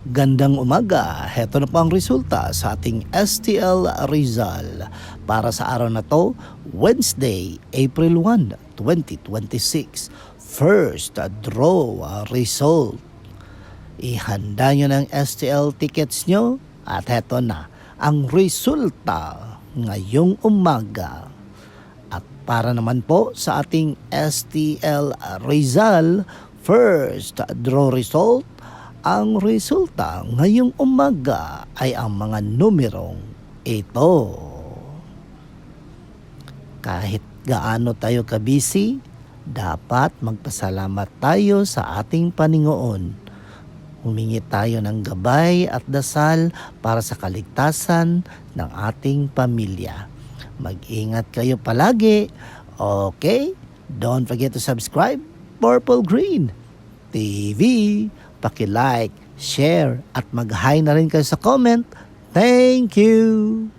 Gandang umaga, heto na po ang resulta sa ating STL Rizal para sa araw na to, Wednesday, April 1, 2026. First draw result. Ihanda nyo ng STL tickets nyo at heto na ang resulta ngayong umaga. At para naman po sa ating STL Rizal, first draw result, ang resulta ngayong umaga ay ang mga numerong ito. Kahit gaano tayo kabisi, dapat magpasalamat tayo sa ating Panginoon. Humingi tayo ng gabay at dasal para sa kaligtasan ng ating pamilya. Mag-ingat kayo palagi. Okay? Don't forget to subscribe Purple Green TV. Paki-like, share at mag-hi na rin kayo sa comment. Thank you!